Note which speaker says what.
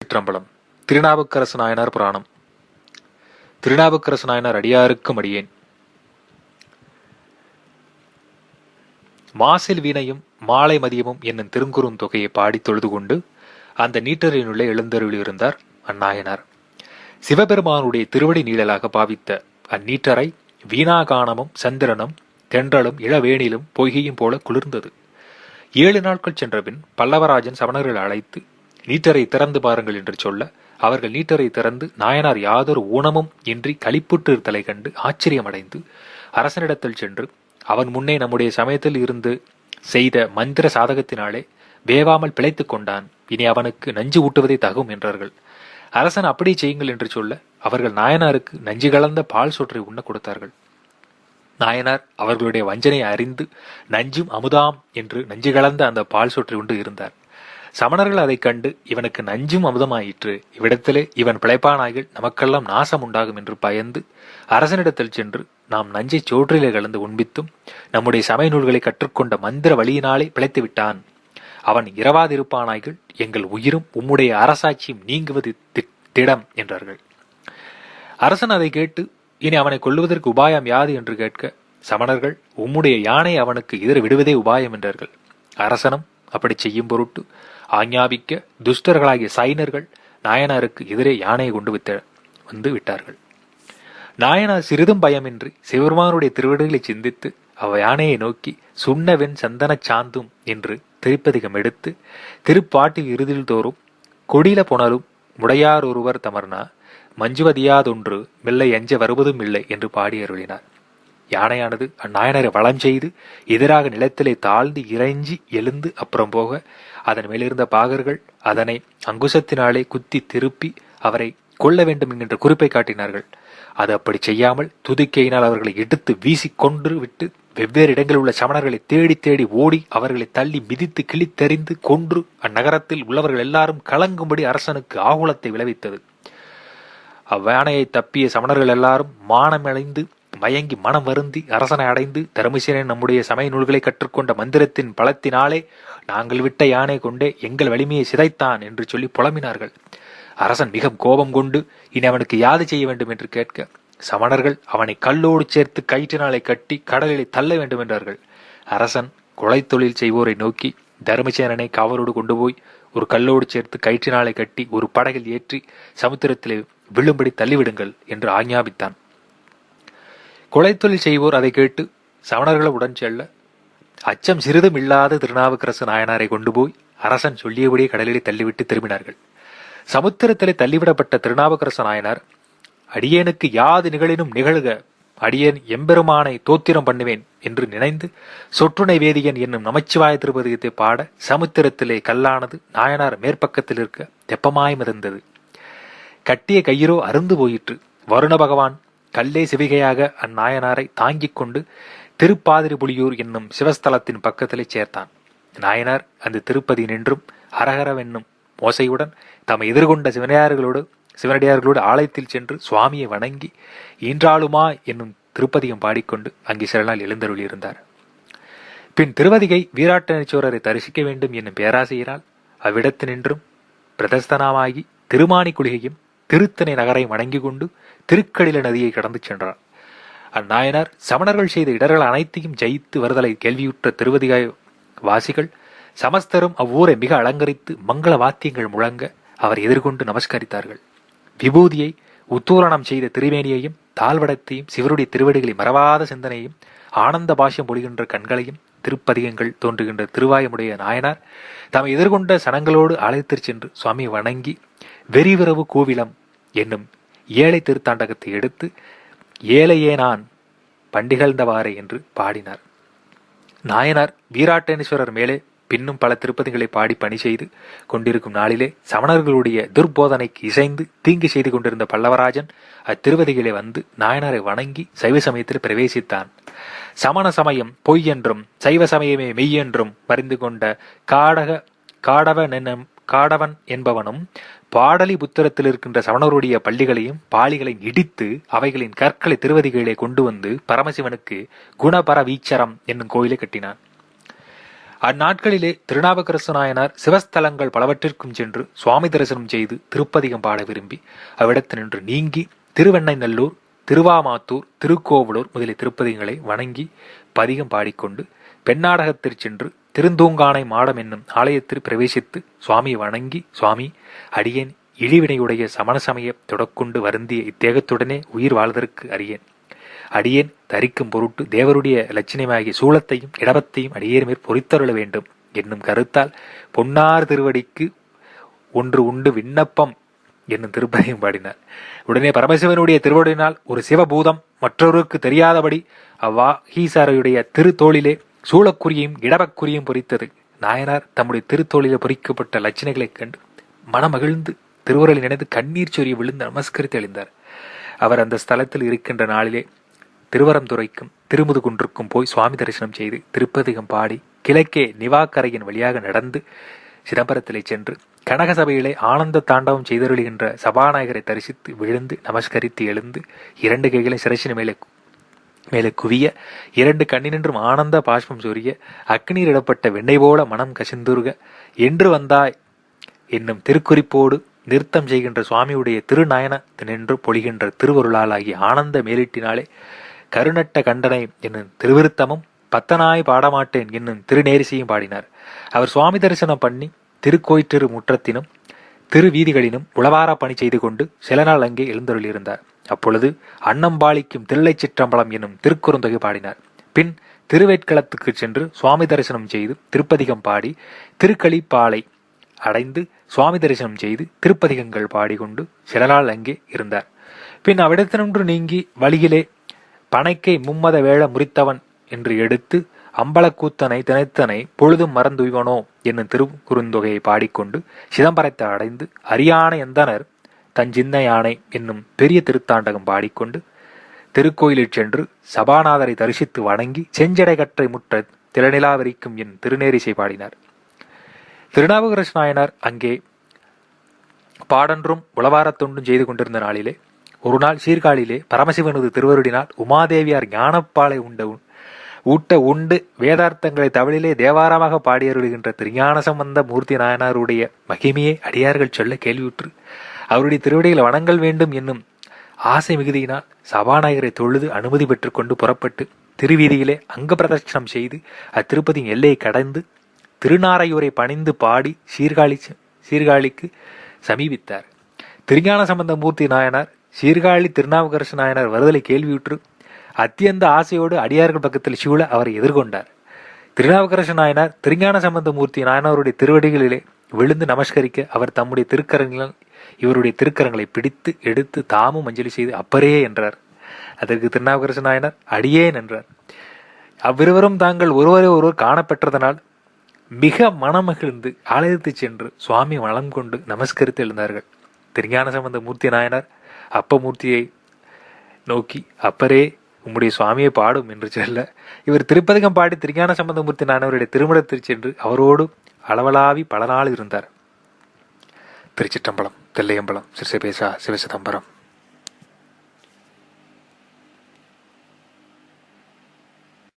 Speaker 1: திருச்சிற்றம்பலம். திருநாவுக்கரசு நாயனார் புராணம். திருநாவுக்கரசு நாயனார் அடியாருக்கும் அடியேன். மாசில் வீணையும் மாலை மதியமும் என்னும் திருங்குறுந்தொகையை பாடி தொழுது கொண்டு அந்த நீட்டரினுள்ளே எழுந்தருளியிருந்தார் அந்நாயனார். சிவபெருமானுடைய திருவடி நீழலாக பாவித்த அந்நீட்டரை வீணாகானமும் சந்திரனும் தென்றலும் இளவேணிலும் பொய்கையும் போல குளிர்ந்தது. 7 நாட்கள் சென்றபின் பல்லவராஜன் சமணர்களை அழைத்து நீட்டரை திறந்து பாருங்கள் என்று சொல்ல, அவர்கள் நீட்டரை திறந்து நாயனார் யாதொரு ஊனமும் இன்றி களிப்புற்று இருத்தலை கண்டு ஆச்சரியமடைந்து அரசனிடத்தில் சென்று, அவன் முன்னே நம்முடைய சமயத்தில் இருந்து செய்த மந்திர சாதகத்தினாலே வேவாமல் பிழைத்துக் கொண்டான், இனி அவனுக்கு நஞ்சு ஊட்டுவதே தகும் என்றார்கள். அரசன் அப்படி செய்யுங்கள் என்று சொல்ல, அவர்கள் நாயனாருக்கு நஞ்சு கலந்த பால் சொற்றை உண்ண கொடுத்தார்கள். நாயனார் அவர்களுடைய வஞ்சனை அறிந்து நஞ்சும் அமுதாம் என்று நஞ்சு கலந்த அந்த பால் சொற்றை உண்டு இருந்தார். சமணர்கள் அதைக் கண்டு, இவனுக்கு நஞ்சும் அமுதமாயிற்று, இவ்விடத்திலே இவன் பிழைப்பானாய்கள் நமக்கெல்லாம் நாசம் உண்டாகும் என்று பயந்து அரசனிடத்தில் சென்று, நாம் நஞ்சை சோற்றிலே கலந்து உண்பித்தும் நம்முடைய சமய நூல்களை கற்றுக்கொண்ட மந்திர வழியினாலே பிழைத்து விட்டான், அவன் இரவாதிருப்பானாய்கள் எங்கள் உயிரும் உம்முடைய அரசாட்சியும் நீங்குவது திடம் என்றார்கள். அரசன் அதை கேட்டு, இனி அவனை கொல்லுவதற்கு உபாயம் யாது என்று கேட்க, சமணர்கள் உம்முடைய யானை அவனுக்கு எதிர் விடுவதே உபாயம் என்றார்கள். அரசனும் அப்படி செய்யும் பொருட்டு ஆஞ்ஞாபிக்க துஷ்டர்களாகிய சைனர்கள் நாயனாருக்கு எதிரே யானையை கொண்டு வந்து விட்டார்கள். நாயனார் சிறிதும் பயமின்றி சிவபெருமானுடைய திருவடிகளை சிந்தித்து யானையை நோக்கி சுண்ணவெண் சந்தன சாந்தும் என்று திருப்பதிகம் எடுத்து திருப்பாட்டில் இறுதியில் தோறும் கொடில புனலும் முடையார் ஒருவர் தமர்னா மஞ்சுவதியாதொன்று மெல்லை எஞ்ச வருவதும் இல்லை என்று பாடி அருளினார். யானையானது அந்நாயனரை வளம் செய்து எதிராக நிலத்திலே தாழ்ந்து இறைஞ்சி எழுந்து அப்புறம் போக, அதன் மேலிருந்த பாகர்கள் அதனை அங்குசத்தினாலே குத்தி திருப்பி அவரை கொல்ல வேண்டும் என்கின்ற குறிப்பை காட்டினார்கள். அது அப்படி செய்யாமல் துதிக்கையினால் அவர்களை எடுத்து வீசி கொன்று விட்டு வெவ்வேறு இடங்களில் உள்ள சமணர்களை தேடி தேடி ஓடி அவர்களை தள்ளி மிதித்து கிழித்தெறிந்து கொன்று அந்நகரத்தில் உள்ளவர்கள் எல்லாரும் கலங்கும்படி அரசனுக்கு ஆகுலத்தை விளைவித்தது. அவ்வானையை தப்பிய சமணர்கள் எல்லாரும் மானமடைந்து மயங்கி மனம் வருந்தி அரசனை அடைந்து, தருமசேனன் நம்முடைய சமய நூல்களை கற்றுக்கொண்ட மந்திரத்தின் பலத்தினாலே நாங்கள் விட்ட யானை கொண்டே எங்கள் வலிமையை சிதைத்தான் என்று சொல்லி புலம்பினார்கள். அரசன் மிக கோபம் கொண்டு இனி அவனுக்கு யாது செய்ய வேண்டும் என்று கேட்க, சமணர்கள் அவனை கல்லோடு சேர்த்து கயிற்றினாலே கட்டி கடலிலே தள்ள வேண்டும் என்றார்கள். அரசன் கொலை தொழில் செய்வோரை நோக்கி, தருமசேனனை காவலோடு கொண்டு போய் ஒரு கல்லோடு சேர்த்து கயிற்றினாலே கட்டி ஒரு படகில் ஏற்றி சமுத்திரத்திலே விழும்படி தள்ளிவிடுங்கள் என்று ஆஞ்ஞாபித்தான். கொலை தொழில் செய்வோர் அதை கேட்டு சமணர்களை உடன் செல்ல, அச்சம் சிறிதும் இல்லாத திருநாவுக்கரசு நாயனாரை கொண்டு போய் அரசன் சொல்லியபடியே கடலிலே தள்ளிவிட்டு திரும்பினார்கள். சமுத்திரத்திலே தள்ளிவிடப்பட்ட திருநாவுக்கரசு நாயனார், அடியேனுக்கு யாது நிகழினும் நிகழ்க, அடியேன் எம்பெருமானை தோத்திரம் பண்ணுவேன் என்று நினைந்து சொற்றுணை வேதியன் என்னும் நமச்சிவாய திருப்பதிகத்தை பாட சமுத்திரத்திலே கல்லானது நாயனார் மேற்பக்கத்தில் இருக்க தெப்பமாய் மிதந்தது. கட்டிய கயிறோ அருந்து போயிற்று. வருண பகவான் கல்லே சிவிகையாக அந்நாயனாரை தாங்கிக் கொண்டு திருப்பாதிரிபுலியூர் என்னும் சிவஸ்தலத்தின் பக்கத்திலே சேர்த்தான். நாயனார் அந்த திருப்பதி நின்றும் அரகரவென்னும் மோசையுடன் தம்மை எதிர்கொண்ட சிவனடியார்களோடு ஆலயத்தில் சென்று சுவாமியை வணங்கி ஈன்றாளுமா என்னும் திருப்பதிகம் பாடிக்கொண்டு அங்கே சில நாள் எழுந்தருளியிருந்தார். பின் திருவதிகை வீராட்டனேஸ்வரரை தரிசிக்க வேண்டும் என்னும் பேராசையினால் அவ்விடத்தினின்றும் பிரதஸ்தனமாகி திருமானி குளிகையும் திருத்தணை நகரை வணங்கி கொண்டு திருக்கடில நதியை கடந்து சென்றார். அந்நாயனார் சமணர்கள் செய்த இடர்கள் அனைத்தையும் ஜெயித்து வருதலை கேள்வியுற்ற திருவதிகாய் வாசிகள் சமஸ்தரும் அவ்வூரை மிக அலங்கரித்து மங்கள வாத்தியங்கள் முழங்க அவர் எதிர்கொண்டு நமஸ்கரித்தார்கள். விபூதியை உத்தூரணம் செய்த திருவேணியையும் தாழ்வடத்தையும் சிவருடைய திருவடிகளை மறவாத சிந்தனையும் ஆனந்த பாஷ்யம் பொழிகின்ற கண்களையும் திருப்பதிகங்கள் தோன்றுகின்ற திருவாயமுடைய நாயனார் தம்மை எதிர்கொண்ட சனங்களோடு ஆலயத்திற்கு சென்று சுவாமியை வணங்கி வெறிவிரவு கோவிலம் என்னும் ஏழை திருத்தாண்டகத்தை எடுத்து ஏழையே நான் பண்டிகழ்ந்தவாறே என்று பாடினார். நாயனார் வீராட்டேஸ்வரர் மேலே பின்னும் பல திருப்பதிகளை பாடி பணி செய்து கொண்டிருக்கும் நாளிலே சமணர்களுடைய துர்போதனைக்கு இசைந்து தீங்கு செய்து கொண்டிருந்த பல்லவராஜன் அத்திருவதிகளை வந்து நாயனாரை வணங்கி சைவ சமயத்தில் பிரவேசித்தான். சமண சமயம் பொய் என்றும் சைவ சமயமே மெய் என்றும் பறிந்து கொண்ட காடவன் என்பவனும் பாடலி புத்திரத்தில் இருக்கின்ற சமணருடைய பள்ளிகளையும் பாலிகளையும் இடித்து அவைகளின் கற்களை திருவதிகளிலே கொண்டு வந்து பரமசிவனுக்கு குணபர வீச்சரம் என்னும் கோயிலை கட்டினான். அந்நாட்களிலே திருநாவுக்கரசு நாயனார் சிவஸ்தலங்கள் பலவற்றிற்கும் சென்று சுவாமி தரிசனம் செய்து திருப்பதிகம் பாட விரும்பி அவ்விடத்தினின்று நீங்கி திருவெண்ணைநல்லூர், திருவாமாத்தூர், திருக்கோவலூர் முதலிய திருப்பதிகளை வணங்கி பதிகம் பாடிக்கொண்டு பெண்ணாடகத்திற் சென்று திருந்தூங்கானை மாடம் என்னும் ஆலயத்தில் பிரவேசித்து சுவாமியை வணங்கி, சுவாமி, அடியேன் இழிவினையுடைய சமண சமய தொடக்கொண்டு வருந்திய இத்தேகத்துடனே உயிர் வாழ்தற்கு அறியேன். அடியேன் தரிக்கும் பொருட்டு தேவருடைய லட்சணமாகிய சூலத்தையும் இடபத்தையும் அடியேன் மேற் பொறித்தருள வேண்டும் என்னும் கருத்தால் பொன்னார் திருவடிக்கு ஒன்று உண்டு விண்ணப்பம் என்னும் திருப்பதியும் பாடினார். உடனே பரமசிவனுடைய திருவடியினால் ஒரு சிவபூதம் மற்றொருக்கு தெரியாதபடி அவ்வாகீசாரையுடைய திருத்தோளிலே சூளக்குறியையும் இடபக்குறியும் பொறித்தது. நாயனார் தம்முடைய திருத்தோளிலே பொறிக்கப்பட்ட லட்சணைகளைக் கண்டு மனமகிழ்ந்து திருவுரலை நினைத்து கண்ணீர் சொரிய விழுந்து நமஸ்கரித்து எழுந்தார். அவர் அந்த ஸ்தலத்தில் இருக்கின்ற நாளிலே திருவரந்துறைக்கும் திருமுதுகுன்றுக்கும் போய் சுவாமி தரிசனம் செய்து திருப்பதிகம் பாடி கிழக்கே நிவாக்கரையின் வழியாக நடந்து சிதம்பரத்திலே சென்று கனக சபையிலே ஆனந்த தாண்டவம் செய்தருளுகின்ற சபாநாயகரை தரிசித்து விழுந்து நமஸ்கரித்து எழுந்து 2 கைகளை சிரசின் மேலே குவிய 2 கண்ணினின்றும் ஆனந்த பாஷ்பம் சொரிய அக்னீர் இடப்பட்ட வெண்ணெய் போல மனம் கசிந்துருக என்று வந்தாய் என்னும் திருக்குறிப்போடு நிறுத்தம் செய்கின்ற சுவாமியுடைய திருநயனத்தினின்று பொழிகின்ற திருவருளால் ஆகிய ஆனந்த மேலிட்டினாலே கருணட்ட கண்டனை என்னும் திருவிருத்தமும் பத்தனாய் பாடமாட்டேன் என்னும் திருநேரிசையும் பாடினார். அவர் சுவாமி தரிசனம் பண்ணி திருக்கோயிற்றிரு முற்றத்தினும் திருவீதிகளினும் உளவார பணி செய்து கொண்டு சில நாள் அங்கே எழுந்தருளியிருந்தார். அப்பொழுது அன்னம்பாளிக்கும் தில்லை சிற்றம்பலம் என்னும் திருக்குறுந்தொகை பாடினார். பின் திருவேட்களத்துக்கு சென்று சுவாமி தரிசனம் செய்து திருப்பதிகம் பாடி திருக்களிப்பாலை அடைந்து சுவாமி தரிசனம் செய்து திருப்பதிகங்கள் பாடிக்கொண்டு சில நாள் அங்கே இருந்தார். பின் அவ்விடத்தினின்று நீங்கி வழியிலே பனைக்கை மும்மத வேழ முறித்தவன் என்று எடுத்து அம்பலக்கூத்தனை தினைத்தனை பொழுதும் மறந்துய்வனோ என்னும் திருக்குறுந்தொகையை பாடிக்கொண்டு சிதம்பரத்தை அடைந்து அரியான எந்தனர் தஞ்சின்ன யானை என்னும் பெரிய திருத்தாண்டகம் பாடிக்கொண்டு திருக்கோயிலில் சென்று சபாநாதரை தரிசித்து வணங்கி செஞ்சடை கற்றை முற்ற திறநிலாவரிக்கும் என் திருநேரிசை பாடினார். திருநாவுக்கரசு நாயனார் அங்கே பாடன்றும் உளவாரத் தொண்டும் செய்து கொண்டிருந்த நாளிலே ஒரு நாள் சீர்காழியிலே பரமசிவனது திருவருடினால் உமாதேவியார் ஞானப்பாலை ஊட்ட உண்டு வேதார்த்தங்களை தமிழிலே தேவாரமாக பாடியருளுகின்ற திருஞான சம்பந்த மூர்த்தி நாயனாருடைய மகிமையை அடியார்கள் சொல்ல கேள்வியுற்று அவருடைய திருவடிகளை வணங்கல் வேண்டும் என்னும் ஆசை மிகுதியினால் சபாநாயகரை தொழுது அனுமதி பெற்று கொண்டு புறப்பட்டு திருவீதியிலே அங்க பிரதட்சணம் செய்து அத்திருப்பதியின் எல்லையை கடந்து திருநாரையூரை பணிந்து பாடி சீர்காழிக்கு சமீபித்தார். திருஞான சம்பந்த மூர்த்தி நாயனார் சீர்காழி திருநாவுக்கரசு நாயனார் வருதலை கேள்வியுற்று அத்தியந்த ஆசையோடு அடியார்கள் பக்கத்தில் சூழ அவரை எதிர்கொண்டார். திருநாவுக்கரசு நாயனார் திருஞான சம்பந்த மூர்த்தி நாயனாருடைய திருவடிகளிலே விழுந்து நமஸ்கரிக்க அவர் தம்முடைய திருக்கரங்களால் இவருடைய திருக்கரங்களை பிடித்து எடுத்து தாமும் அஞ்சலி செய்து அப்பரே என்றார். அதற்கு திருநாவுக்கரசு நாயனார் அடியேன் என்றார். அவ்விருவரும் தாங்கள் ஒருவரை ஒருவர் காணப்பெற்றதனால் மிக மனமகிழ்ந்து ஆலயத்து சென்று சுவாமி வளம் கொண்டு நமஸ்கரித்து எழுந்தார்கள். திருஞான சம்பந்த மூர்த்தி நாயனார் அப்பமூர்த்தியை நோக்கி அப்பரே உம்முடைய சுவாமியை பாடும் என்று சொல்ல இவர் திருப்பதிகம் பாடி திருஞான சம்பந்த மூர்த்தி நாயனவருடைய திருமணத்தில் சென்று அவரோடு அளவலாவி பல நாள் இருந்தார். திருச்சிற்றம்பலம், தில்லையம்பலம், சிறுசபேசா, சிவசிதம்பரம்.